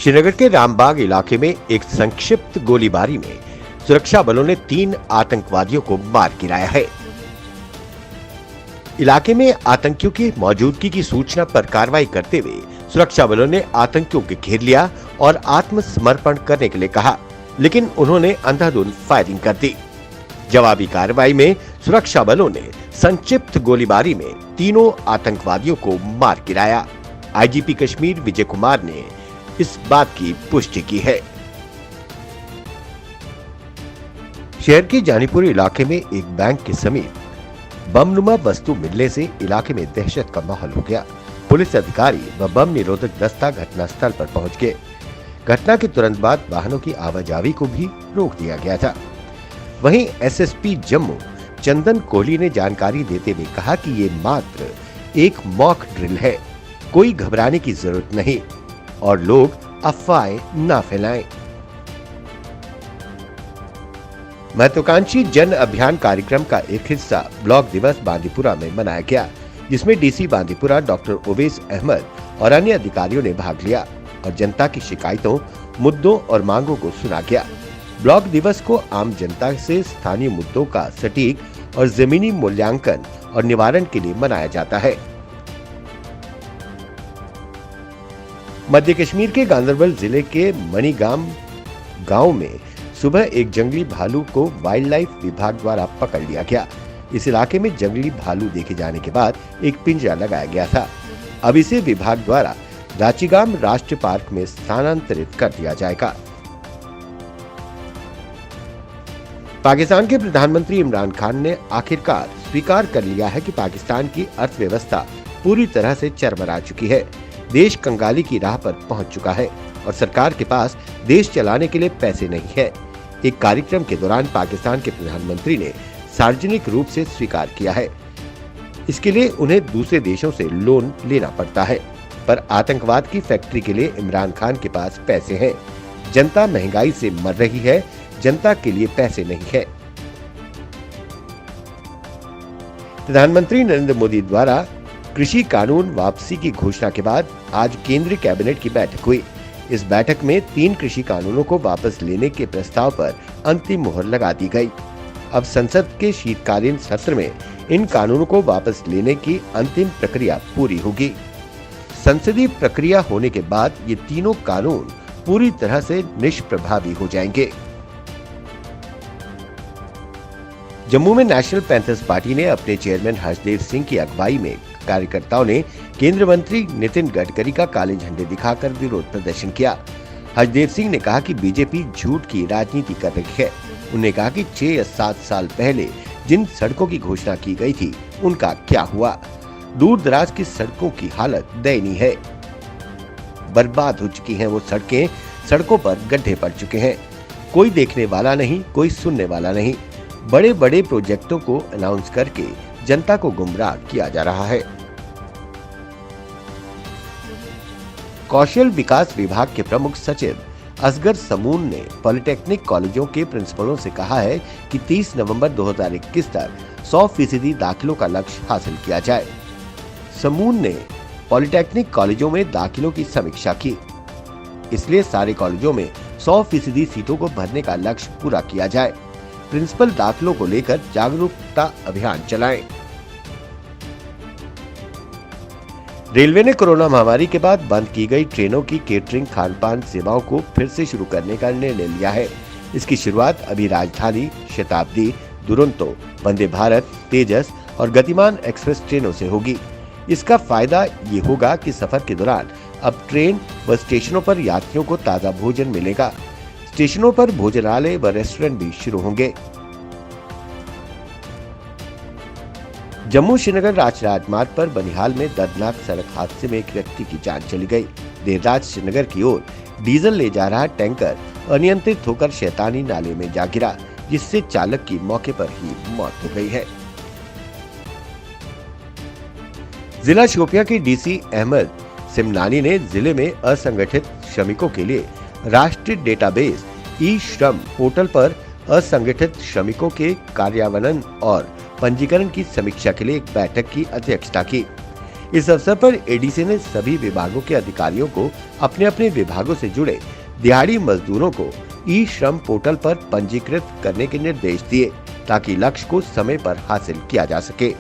श्रीनगर के रामबाग इलाके में एक संक्षिप्त गोलीबारी में सुरक्षा बलों ने 3 आतंकवादियों को मार गिराया है। इलाके में आतंकियों की मौजूदगी की सूचना पर कार्रवाई करते हुए सुरक्षा बलों ने आतंकियों को घेर लिया और आत्मसमर्पण करने के लिए कहा, लेकिन उन्होंने अंधाधुंध फायरिंग कर दी। जवाबी कार्रवाई में सुरक्षा बलों ने संक्षिप्त गोलीबारी में तीनों आतंकवादियों को मार गिराया। आईजीपी कश्मीर विजय कुमार ने इस बात की पुष्टि की है। शहर के जानीपुर इलाके में एक बैंक के समीप बमनुमा वस्तु मिलने से इलाके में दहशत का माहौल हो गया। पुलिस अधिकारी व बम निरोधक दस्ता घटनास्थल पर पहुंच गए। घटना के तुरंत बाद वाहनों की आवाजाही को भी रोक दिया गया था। वहीं एसएसपी जम्मू चंदन कोहली ने जानकारी देते हुए कहा कि ये मात्र एक मॉक ड्रिल है, कोई घबराने की जरूरत नहीं और लोग अफवाहें ना फैलाएं। महत्वाकांक्षी जन अभियान कार्यक्रम का एक हिस्सा ब्लॉक दिवस बांदीपुरा में मनाया गया, जिसमें डीसी बांदीपुरा डॉक्टर ओवैस अहमद और अन्य अधिकारियों ने भाग लिया और जनता की शिकायतों, मुद्दों और मांगों को सुना गया। ब्लॉक दिवस को आम जनता से स्थानीय मुद्दों का सटीक और जमीनी मूल्यांकन और निवारण के लिए मनाया जाता है। मध्य कश्मीर के गांदरबल जिले के मणिगाम गांव में सुबह एक जंगली भालू को वाइल्ड लाइफ विभाग द्वारा पकड़ लिया गया। इस इलाके में जंगली भालू देखे जाने के बाद एक पिंजरा लगाया गया था। अब इसे विभाग द्वारा राचीगाम राष्ट्रीय पार्क में स्थानांतरित कर दिया जाएगा। पाकिस्तान के प्रधानमंत्री इमरान खान ने आखिरकार स्वीकार कर लिया है कि पाकिस्तान की अर्थव्यवस्था पूरी तरह से चरमरा चुकी है। देश कंगाली की राह पर पहुंच चुका है और सरकार के पास देश चलाने के लिए पैसे नहीं है। एक कार्यक्रम के दौरान पाकिस्तान के प्रधानमंत्री ने सार्वजनिक रूप से स्वीकार किया है। इसके लिए उन्हें दूसरे देशों से लोन लेना पड़ता है, पर आतंकवाद की फैक्ट्री के लिए इमरान खान के पास पैसे हैं। जनता महंगाई से मर रही है, जनता के लिए पैसे नहीं है। प्रधानमंत्री नरेंद्र मोदी द्वारा कृषि कानून वापसी की घोषणा के बाद आज केंद्रीय कैबिनेट की बैठक हुई। इस बैठक में 3 कृषि कानूनों को वापस लेने के प्रस्ताव पर अंतिम मुहर लगा दी गई। अब संसद के शीतकालीन सत्र में इन कानूनों को वापस लेने की अंतिम प्रक्रिया पूरी होगी। संसदीय प्रक्रिया होने के बाद ये तीनों कानून पूरी तरह से निष्प्रभावी हो जाएंगे। जम्मू में नेशनल पैंथर्स पार्टी ने अपने चेयरमैन हर्षदेव सिंह की अगुवाई में कार्यकर्ताओं ने केंद्रीय मंत्री नितिन गडकरी का काले झंडे दिखाकर विरोध प्रदर्शन किया। हर्षदेव सिंह ने कहा कि बीजेपी झूठ की राजनीति कर रही है। उन्होंने कहा कि 6 या 7 साल पहले जिन सड़कों की घोषणा की गई थी उनका क्या हुआ। दूर दराज की सड़कों की हालत दयनीय है, बर्बाद हो चुकी हैं वो सड़कें, सड़कों पर गड्ढे पड़ चुके हैं। कोई देखने वाला नहीं, कोई सुनने वाला नहीं। बड़े बड़े प्रोजेक्टों को अनाउंस करके जनता को गुमराह किया जा रहा है। कौशल विकास विभाग के प्रमुख सचिव असगर समून ने पॉलिटेक्निक कॉलेजों के प्रिंसिपलों से कहा है कि 30 नवंबर 2021 तक 100% दाखिलों का लक्ष्य हासिल किया जाए। समून ने पॉलिटेक्निक कॉलेजों में दाखिलों की समीक्षा की, इसलिए सारे कॉलेजों में 100% सीटों को भरने का लक्ष्य पूरा किया जाए। प्रिंसिपल दाखिलों को लेकर जागरूकता अभियान चलाएं। रेलवे ने कोरोना महामारी के बाद बंद की गई ट्रेनों की केटरिंग खानपान सेवाओं को फिर से शुरू करने का निर्णय लिया है। इसकी शुरुआत अभी राजधानी, शताब्दी, दुरंतो, वंदे भारत, तेजस और गतिमान एक्सप्रेस ट्रेनों से होगी। इसका फायदा ये होगा कि सफर के दौरान अब ट्रेन व स्टेशनों पर यात्रियों को ताज़ा भोजन मिलेगा। स्टेशनों पर भोजनालय व रेस्टोरेंट भी शुरू होंगे। जम्मू श्रीनगर राष्ट्रीय राजमार्ग पर बनिहाल में दर्दनाक सड़क हादसे में एक व्यक्ति की जान चली गई। देर रात श्रीनगर की ओर डीजल ले जा रहा टैंकर अनियंत्रित होकर शैतानी नाले में जा गिरा, जिससे चालक की मौके पर ही मौत हो गई है। जिला शोपियां के डीसी अहमद सिमनानी ने जिले में असंगठित श्रमिकों के लिए राष्ट्रीय डेटाबेस ई श्रम पोर्टल पर असंगठित श्रमिकों के कार्यान्वयन और पंजीकरण की समीक्षा के लिए एक बैठक की अध्यक्षता की। इस अवसर पर एडीसी ने सभी विभागों के अधिकारियों को अपने अपने विभागों से जुड़े दिहाड़ी मजदूरों को ई श्रम पोर्टल पर पंजीकृत करने के निर्देश दिए ताकि लक्ष्य को समय पर हासिल किया जा सके।